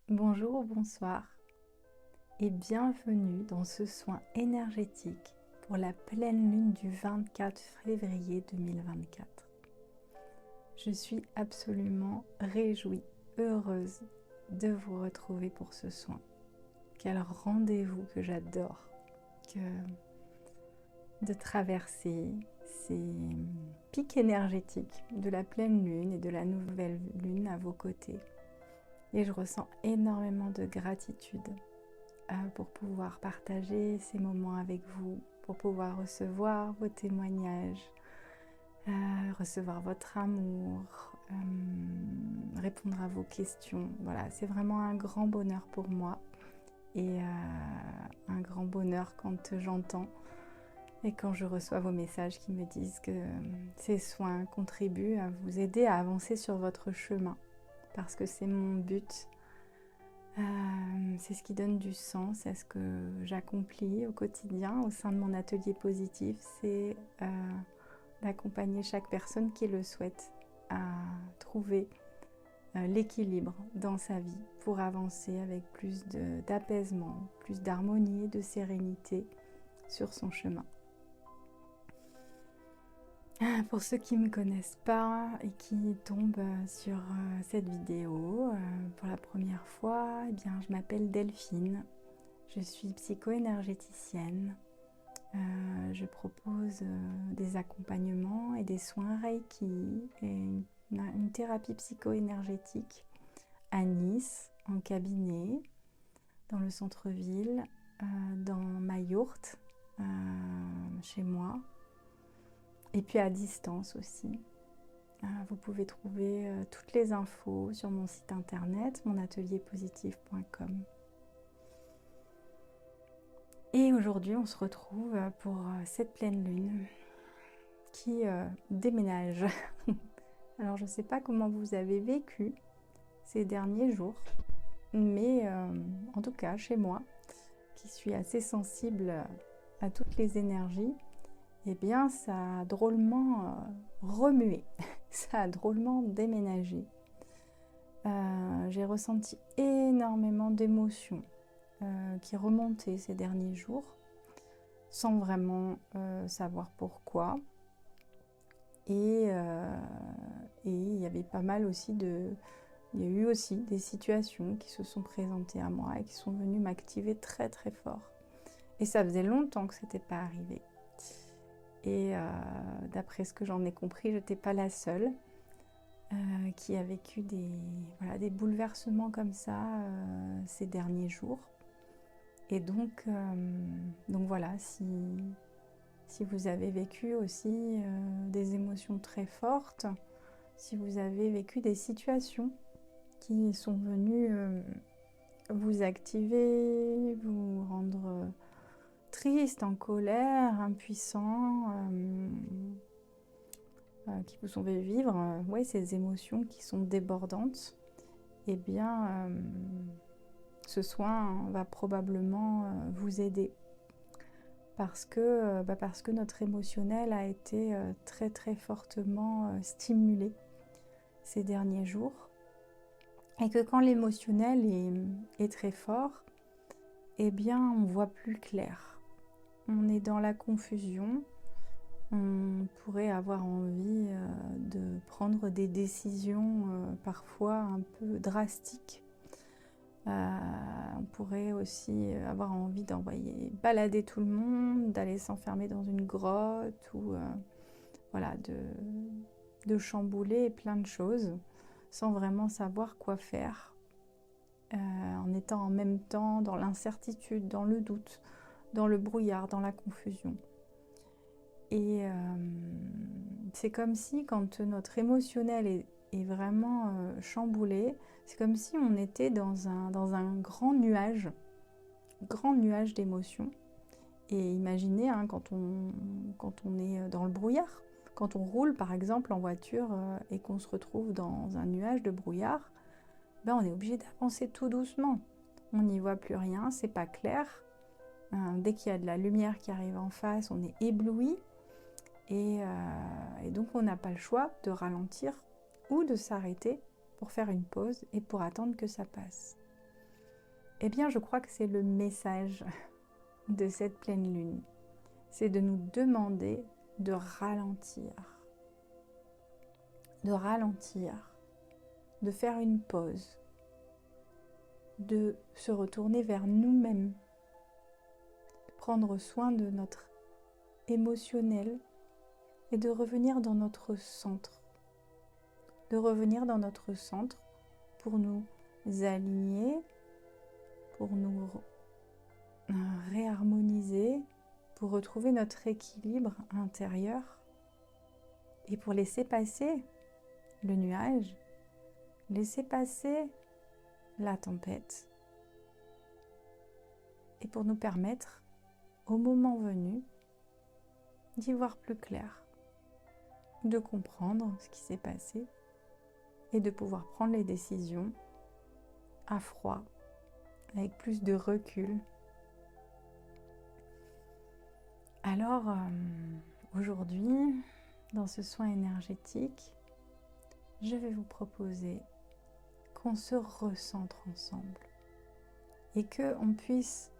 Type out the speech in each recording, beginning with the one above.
Bonjour ou bonsoir et bienvenue dans ce soin énergétique pour la pleine lune du 24 février 2024. Je suis absolument réjouie, heureuse de vous retrouver pour ce soin. Quel rendez-vous que j'adore de traverser ces pics énergétiques de la pleine lune et de la nouvelle lune à vos côtés. Et je ressens énormément de gratitude pour pouvoir partager ces moments avec vous, pour pouvoir recevoir vos témoignages, recevoir votre amour, répondre à vos questions. Voilà, c'est vraiment un grand bonheur pour moi et un grand bonheur quand j'entends et quand je reçois vos messages qui me disent que ces soins contribuent à vous aider à avancer sur votre chemin. Parce que c'est mon but, c'est ce qui donne du sens à ce que j'accomplis au quotidien au sein de mon atelier positif, c'est d'accompagner chaque personne qui le souhaite à trouver l'équilibre dans sa vie pour avancer avec plus d'apaisement, plus d'harmonie et de sérénité sur son chemin. Pour ceux qui ne me connaissent pas et qui tombent sur cette vidéo pour la première fois, eh bien, je m'appelle Delphine, je suis psycho-énergéticienne. Je propose des accompagnements et des soins Reiki et une thérapie psycho-énergétique à Nice, en cabinet, dans le centre-ville, dans ma yourte, chez moi. Et puis à distance aussi. Vous pouvez trouver toutes les infos sur mon site internet, monatelierpositif.com. Et aujourd'hui, on se retrouve pour cette pleine lune qui déménage. Alors, je ne sais pas comment vous avez vécu ces derniers jours, mais en tout cas, chez moi, qui suis assez sensible à toutes les énergies, eh bien, ça a drôlement remué, ça a drôlement déménagé. J'ai ressenti énormément d'émotions qui remontaient ces derniers jours, sans vraiment savoir pourquoi. Et il y avait pas mal aussi il y a eu aussi des situations qui se sont présentées à moi et qui sont venues m'activer très très fort. Et ça faisait longtemps que ce n'était pas arrivé. Et d'après ce que j'en ai compris, je n'étais pas la seule qui a vécu des bouleversements comme ça ces derniers jours. Et donc voilà, si vous avez vécu aussi des émotions très fortes, si vous avez vécu des situations qui sont venues vous activer, vous rendre triste, en colère, impuissant, qui vous ont fait vivre ces émotions qui sont débordantes, eh bien ce soin va probablement vous aider parce que notre émotionnel a été très très fortement stimulé ces derniers jours et que quand l'émotionnel est très fort, eh bien on voit plus clair. On est dans la confusion, on pourrait avoir envie de prendre des décisions parfois un peu drastiques. On pourrait aussi avoir envie d'envoyer balader tout le monde, d'aller s'enfermer dans une grotte ou de chambouler plein de choses sans vraiment savoir quoi faire, en étant en même temps dans l'incertitude, dans le doute, dans le brouillard, dans la confusion. Et c'est comme si quand notre émotionnel est vraiment chamboulé, c'est comme si on était dans un grand nuage d'émotions. Et imaginez quand on est dans le brouillard, quand on roule par exemple en voiture et qu'on se retrouve dans un nuage de brouillard, on est obligé d'avancer tout doucement. On n'y voit plus rien, c'est pas clair. Dès qu'il y a de la lumière qui arrive en face, on est ébloui. Et donc on n'a pas le choix de ralentir ou de s'arrêter pour faire une pause et pour attendre que ça passe. Eh bien, je crois que c'est le message de cette pleine lune. C'est de nous demander de ralentir, de faire une pause, de se retourner vers nous-mêmes, de prendre soin de notre émotionnel et de revenir dans notre centre. Pour nous aligner, pour nous réharmoniser, pour retrouver notre équilibre intérieur et pour laisser passer le nuage, laisser passer la tempête et pour nous permettre, au moment venu, d'y voir plus clair, de comprendre ce qui s'est passé et de pouvoir prendre les décisions à froid, avec plus de recul. Alors, aujourd'hui, dans ce soin énergétique, je vais vous proposer qu'on se recentre ensemble et qu'on puisse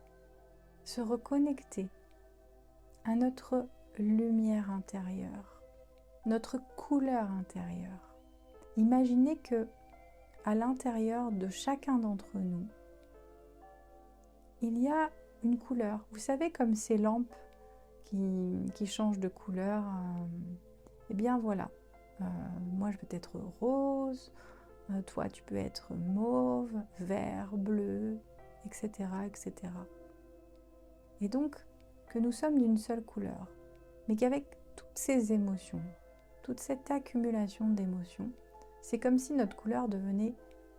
se reconnecter à notre lumière intérieure, notre couleur intérieure. Imaginez que à l'intérieur de chacun d'entre nous, il y a une couleur. Vous savez, comme ces lampes qui changent de couleur, eh bien voilà. Moi, je peux être rose, toi, tu peux être mauve, vert, bleu, etc., etc. Et donc, que nous sommes d'une seule couleur, mais qu'avec toutes ces émotions, toute cette accumulation d'émotions, c'est comme si notre couleur devenait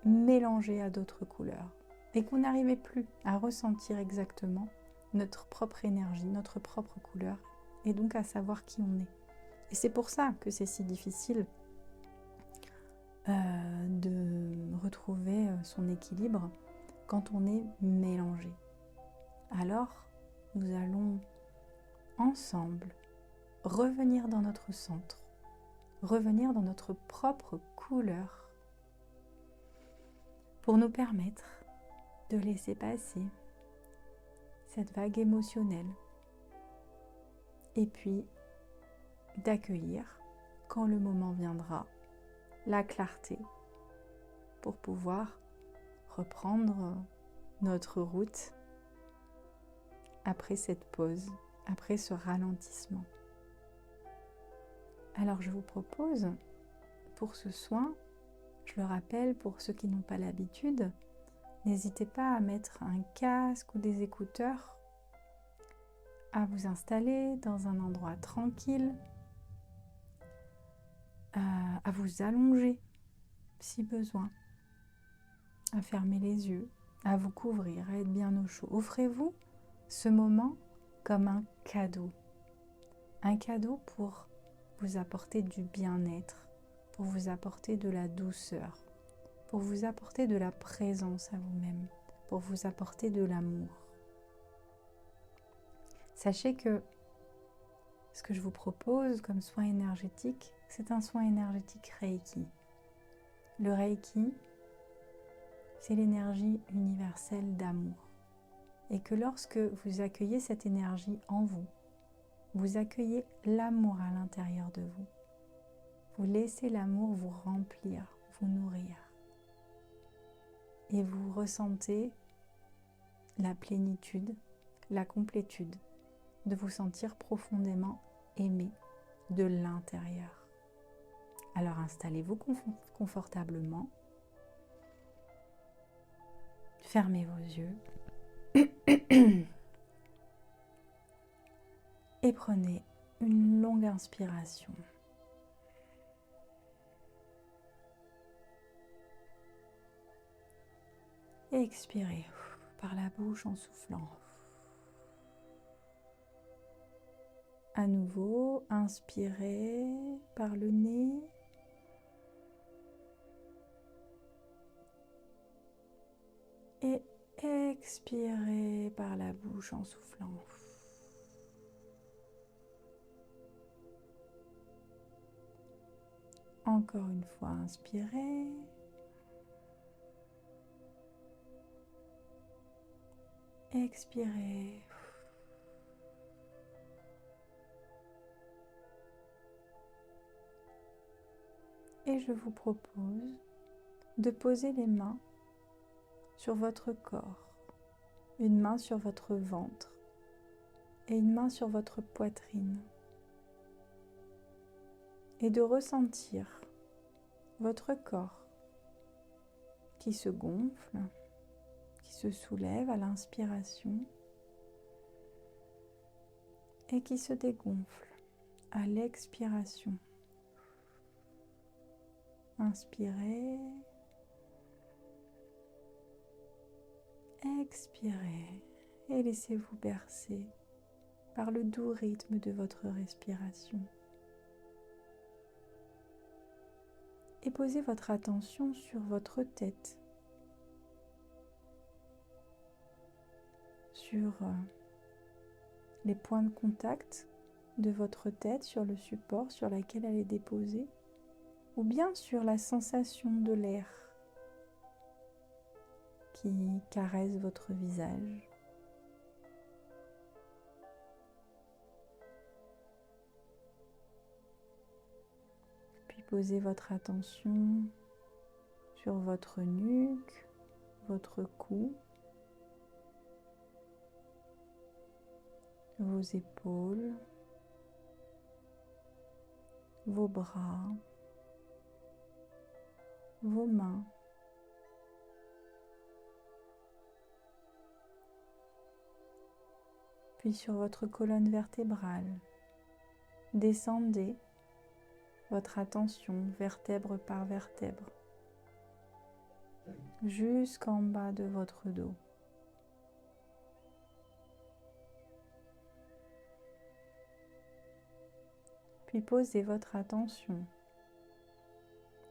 mélangée à d'autres couleurs et qu'on n'arrivait plus à ressentir exactement notre propre énergie, notre propre couleur et donc à savoir qui on est. Et c'est pour ça que c'est si difficile de retrouver son équilibre quand on est mélangé. Alors, nous allons ensemble revenir dans notre centre, revenir dans notre propre couleur pour nous permettre de laisser passer cette vague émotionnelle et puis d'accueillir, quand le moment viendra, la clarté pour pouvoir reprendre notre route après cette pause, après ce ralentissement. Alors je vous propose, pour ce soin, je le rappelle pour ceux qui n'ont pas l'habitude, n'hésitez pas à mettre un casque ou des écouteurs, à vous installer dans un endroit tranquille, à vous allonger si besoin, à fermer les yeux, à vous couvrir, à être bien au chaud. Offrez-vous ce moment comme un cadeau pour vous apporter du bien-être, pour vous apporter de la douceur, pour vous apporter de la présence à vous-même, pour vous apporter de l'amour. Sachez que ce que je vous propose comme soin énergétique, c'est un soin énergétique Reiki. Le Reiki, c'est l'énergie universelle d'amour. Et que lorsque vous accueillez cette énergie en vous, vous accueillez l'amour à l'intérieur de vous. Vous laissez l'amour vous remplir, vous nourrir. Et vous ressentez la plénitude, la complétude de vous sentir profondément aimé de l'intérieur. Alors installez-vous confortablement, fermez vos yeux et prenez une longue inspiration. Et expirez par la bouche en soufflant. À nouveau, inspirez par le nez. Et expirez par la bouche en soufflant. Encore une fois, inspirez. Expirez. Et je vous propose de poser les mains sur votre corps, une main sur votre ventre et une main sur votre poitrine, et de ressentir votre corps qui se gonfle, qui se soulève à l'inspiration et qui se dégonfle à l'expiration. Inspirez, expirez et laissez-vous bercer par le doux rythme de votre respiration. Et posez votre attention sur votre tête, sur les points de contact de votre tête sur le support sur lequel elle est déposée, ou bien sur la sensation de l'air qui caresse votre visage. Puis posez votre attention sur votre nuque, votre cou, vos épaules, vos bras, vos mains. Puis sur votre colonne vertébrale, descendez votre attention vertèbre par vertèbre jusqu'en bas de votre dos. Puis posez votre attention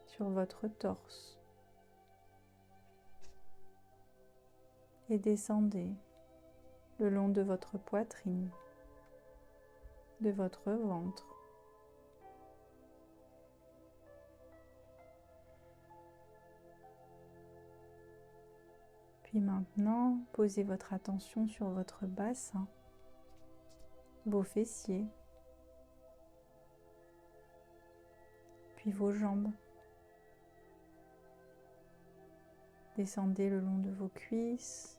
sur votre torse et descendez le long de votre poitrine, de votre ventre. Puis maintenant, posez votre attention sur votre bassin, vos fessiers, puis vos jambes. Descendez le long de vos cuisses,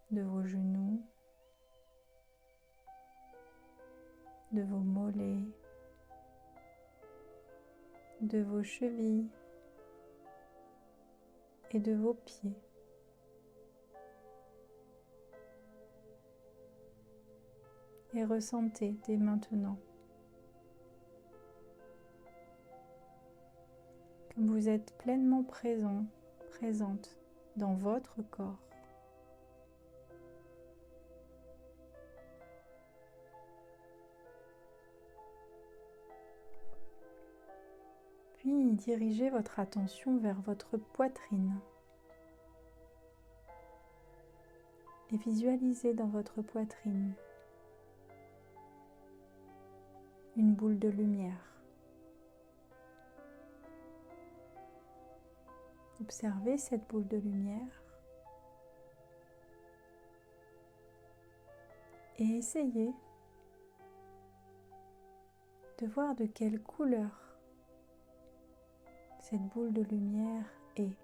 de vos genoux, de vos mollets, de vos chevilles et de vos pieds. Et ressentez dès maintenant que vous êtes pleinement présent, présente dans votre corps. Puis dirigez votre attention vers votre poitrine et visualisez dans votre poitrine une boule de lumière. Observez cette boule de lumière et essayez de voir de quelle couleur cette boule de lumière est.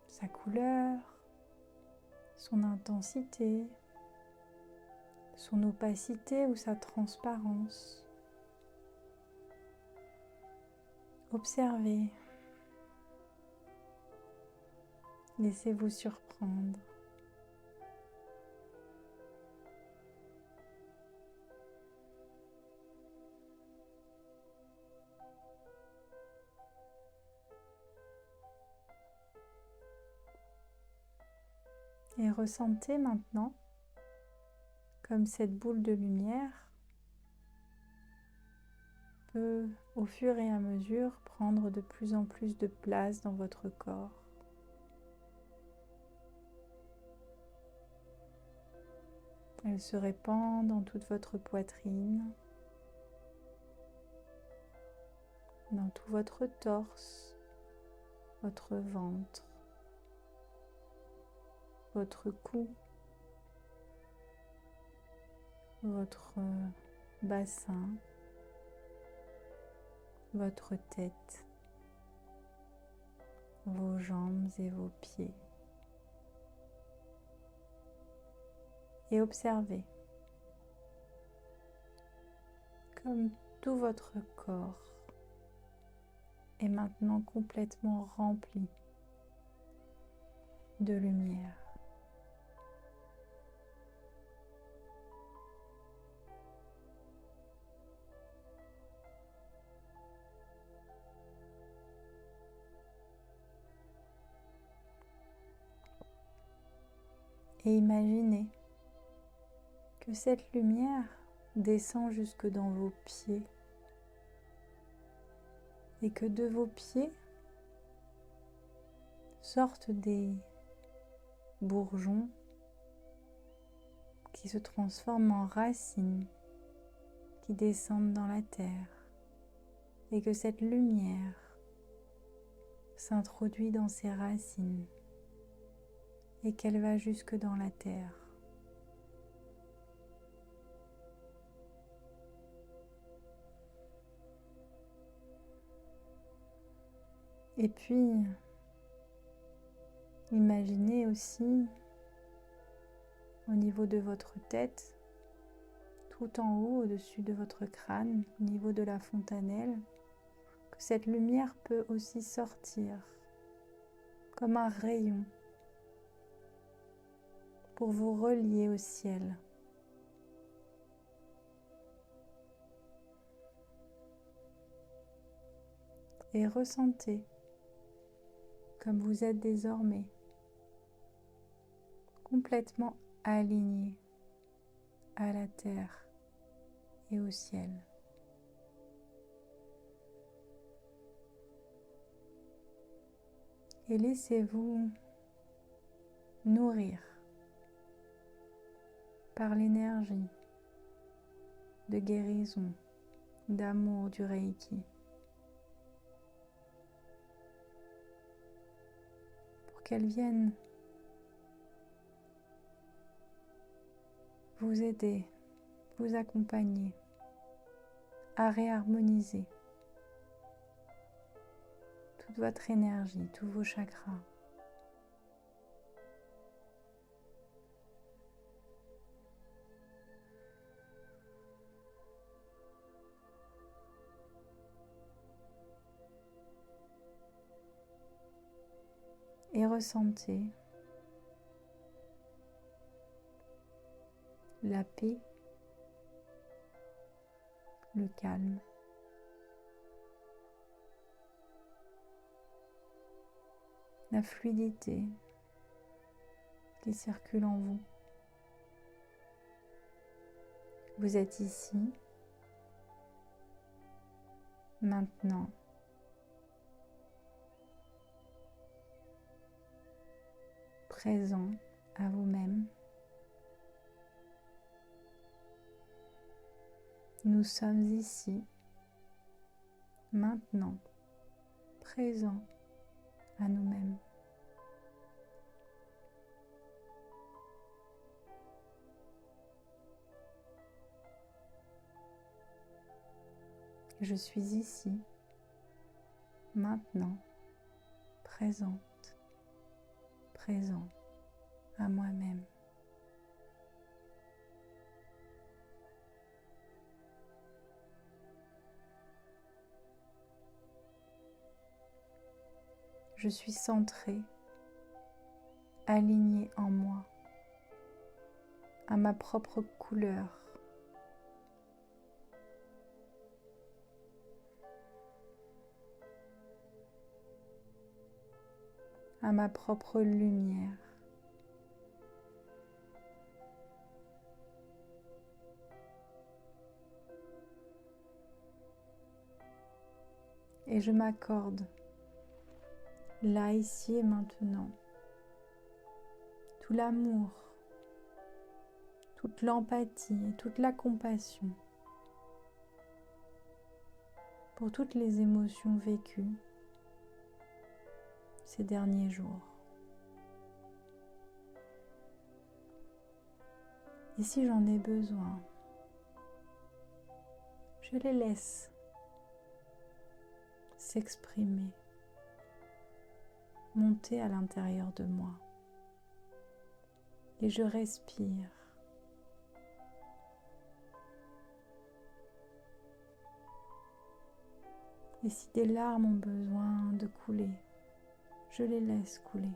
Sa couleur, son intensité, son opacité ou sa transparence. Observez. Laissez-vous surprendre. Et ressentez maintenant comme cette boule de lumière peut, au fur et à mesure, prendre de plus en plus de place dans votre corps. Elle se répand dans toute votre poitrine, dans tout votre torse, votre ventre, votre cou, votre bassin, votre tête, vos jambes et vos pieds. Et observez comme tout votre corps est maintenant complètement rempli de lumière. Et imaginez que cette lumière descend jusque dans vos pieds et que de vos pieds sortent des bourgeons qui se transforment en racines qui descendent dans la terre et que cette lumière s'introduit dans ces racines et qu'elle va jusque dans la terre. Et puis, imaginez aussi au niveau de votre tête, tout en haut, au-dessus de votre crâne, au niveau de la fontanelle, que cette lumière peut aussi sortir comme un rayon pour vous relier au ciel. Et ressentez comme vous êtes désormais complètement aligné à la terre et au ciel. Et laissez-vous nourrir par l'énergie de guérison, d'amour du Reiki, pour qu'elle vienne vous aider, vous accompagner à réharmoniser toute votre énergie, tous vos chakras. Et ressentez la paix, le calme, la fluidité qui circule en vous. Vous êtes ici, maintenant, présent à vous-même. Nous sommes ici, maintenant, présents à nous-mêmes. Je suis ici, maintenant, présente, présent à moi-même. Je suis centrée, alignée en moi, à ma propre couleur. À ma propre lumière. Et je m'accorde, là, ici et maintenant, tout l'amour, toute l'empathie et toute la compassion pour toutes les émotions vécues ces derniers jours. Et si j'en ai besoin, je les laisse s'exprimer, monter à l'intérieur de moi. Et je respire. Et si des larmes ont besoin de couler, je les laisse couler.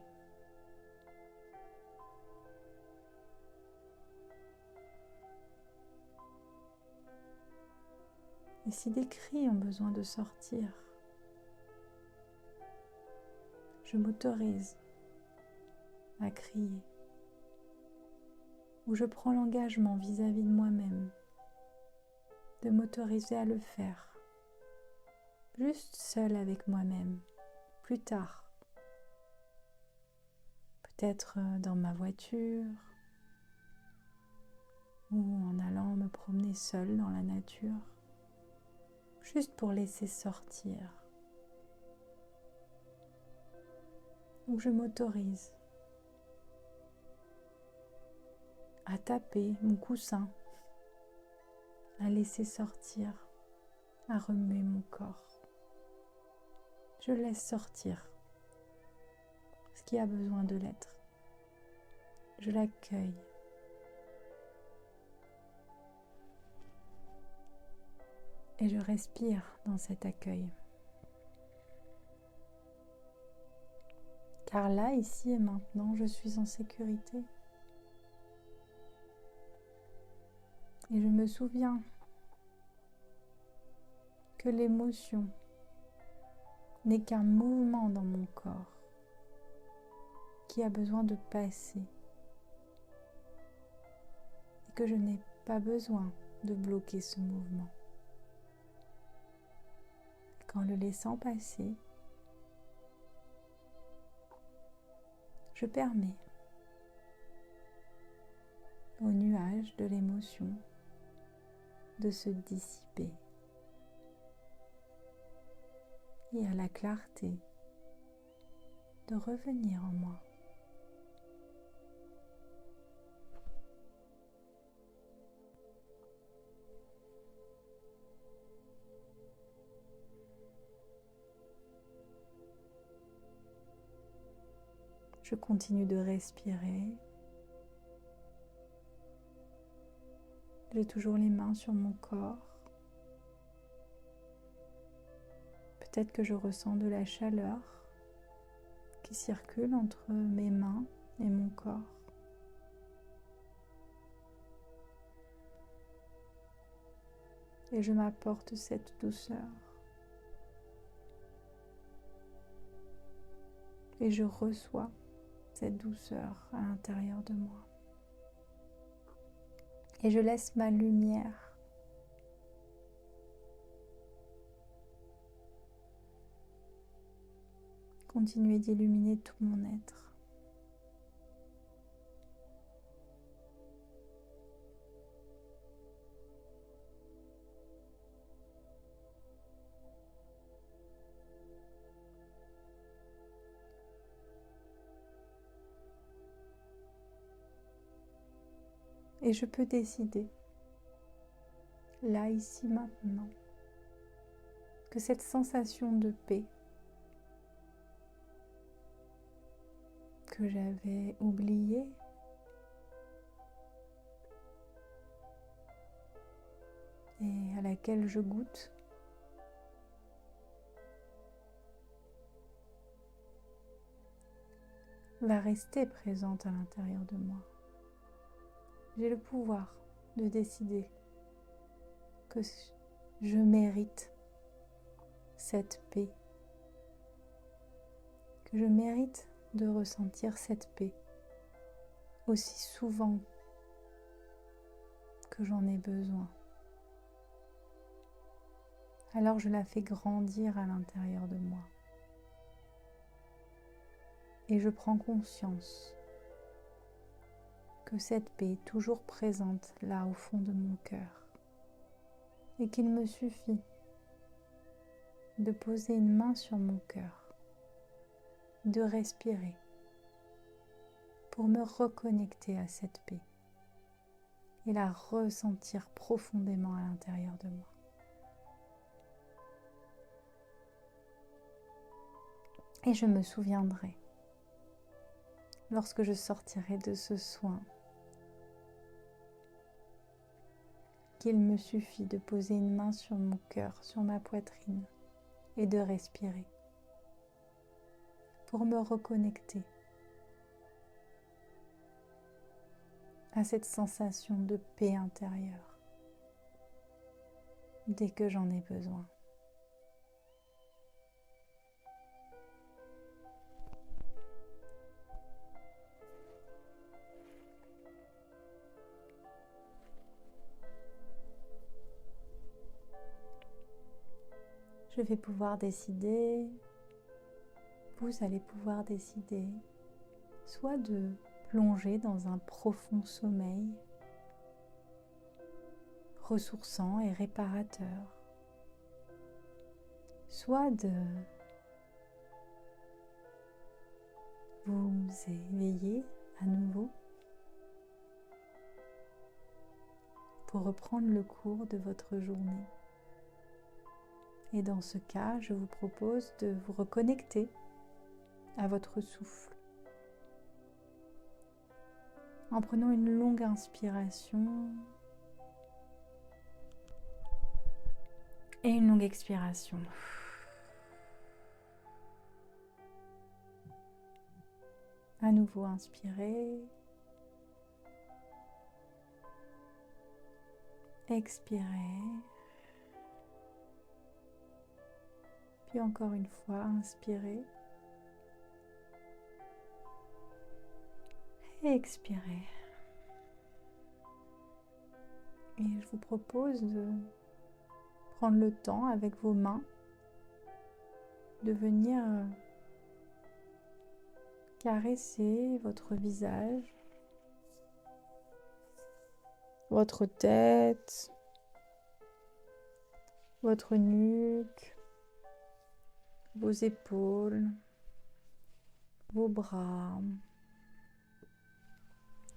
Et si des cris ont besoin de sortir, je m'autorise à crier. Ou je prends l'engagement vis-à-vis de moi-même de m'autoriser à le faire. Juste seule avec moi-même, plus tard. Peut-être dans ma voiture ou en allant me promener seule dans la nature, juste pour laisser sortir. Donc je m'autorise à taper mon coussin, à laisser sortir, à remuer mon corps. Je laisse sortir ce qui a besoin de l'être. Je l'accueille. Et je respire dans cet accueil. Car là, ici et maintenant, je suis en sécurité. Et je me souviens que l'émotion n'est qu'un mouvement dans mon corps qui a besoin de passer et que je n'ai pas besoin de bloquer ce mouvement. Qu'en le laissant passer, je permets au nuage de l'émotion de se dissiper et à la clarté de revenir en moi. Je continue de respirer. J'ai toujours les mains sur mon corps. Peut-être que je ressens de la chaleur qui circule entre mes mains et mon corps. Et je m'apporte cette douceur. Et je reçois cette douceur à l'intérieur de moi. Et je laisse ma lumière continuer d'illuminer tout mon être. Et je peux décider, là, ici, maintenant, que cette sensation de paix que j'avais oubliée et à laquelle je goûte, va rester présente à l'intérieur de moi. J'ai le pouvoir de décider que je mérite cette paix, que je mérite de ressentir cette paix aussi souvent que j'en ai besoin. Alors je la fais grandir à l'intérieur de moi. Et je prends conscience que cette paix est toujours présente là au fond de mon cœur et qu'il me suffit de poser une main sur mon cœur, de respirer pour me reconnecter à cette paix et la ressentir profondément à l'intérieur de moi. Et je me souviendrai, lorsque je sortirai de ce soin, qu'il me suffit de poser une main sur mon cœur, sur ma poitrine, et de respirer, pour me reconnecter à cette sensation de paix intérieure, dès que j'en ai besoin. Je vais pouvoir décider, vous allez pouvoir décider, soit de plonger dans un profond sommeil, ressourçant et réparateur, soit de vous éveiller à nouveau pour reprendre le cours de votre journée. Et dans ce cas, je vous propose de vous reconnecter à votre souffle en prenant une longue inspiration et une longue expiration. À nouveau inspirez, expirez, puis encore une fois inspirez et expirez. Et je vous propose de prendre le temps avec vos mains de venir caresser votre visage, votre tête, votre nuque, vos épaules, vos bras,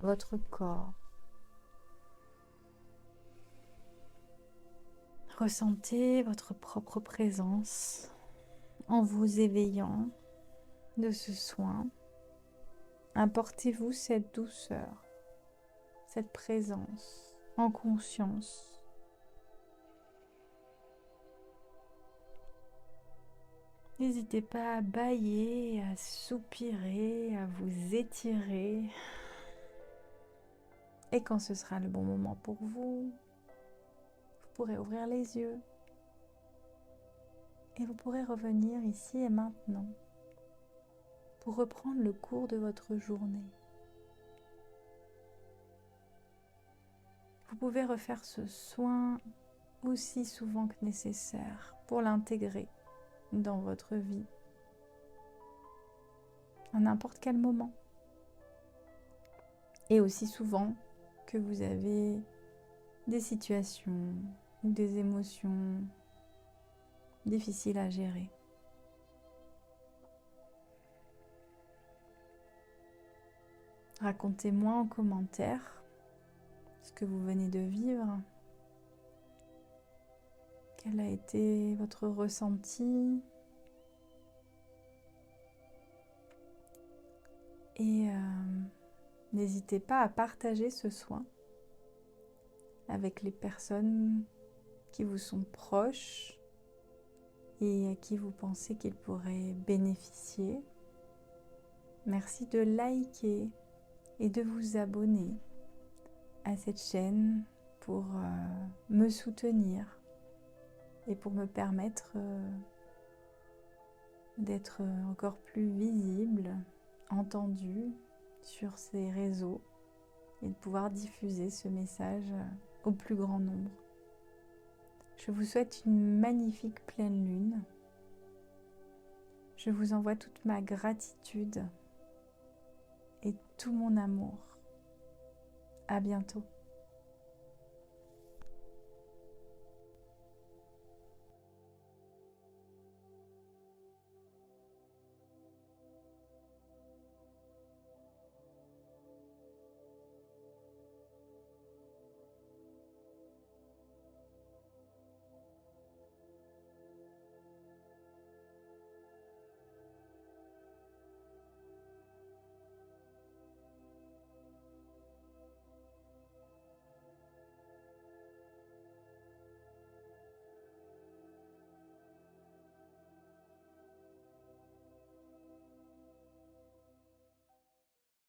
votre corps. Ressentez votre propre présence en vous éveillant de ce soin. Apportez-vous cette douceur, cette présence en conscience. N'hésitez pas à bâiller, à soupirer, à vous étirer. Et quand ce sera le bon moment pour vous, vous pourrez ouvrir les yeux. Et vous pourrez revenir ici et maintenant pour reprendre le cours de votre journée. Vous pouvez refaire ce soin aussi souvent que nécessaire pour l'intégrer dans votre vie, à n'importe quel moment. Et aussi souvent que vous avez des situations ou des émotions difficiles à gérer. Racontez-moi en commentaire ce que vous venez de vivre. Quel a été votre ressenti? Et n'hésitez pas à partager ce soin avec les personnes qui vous sont proches et à qui vous pensez qu'ils pourraient bénéficier. Merci de liker et de vous abonner à cette chaîne pour me soutenir et pour me permettre d'être encore plus visible, entendue sur ces réseaux et de pouvoir diffuser ce message au plus grand nombre. Je vous souhaite une magnifique pleine lune. Je vous envoie toute ma gratitude et tout mon amour. À bientôt.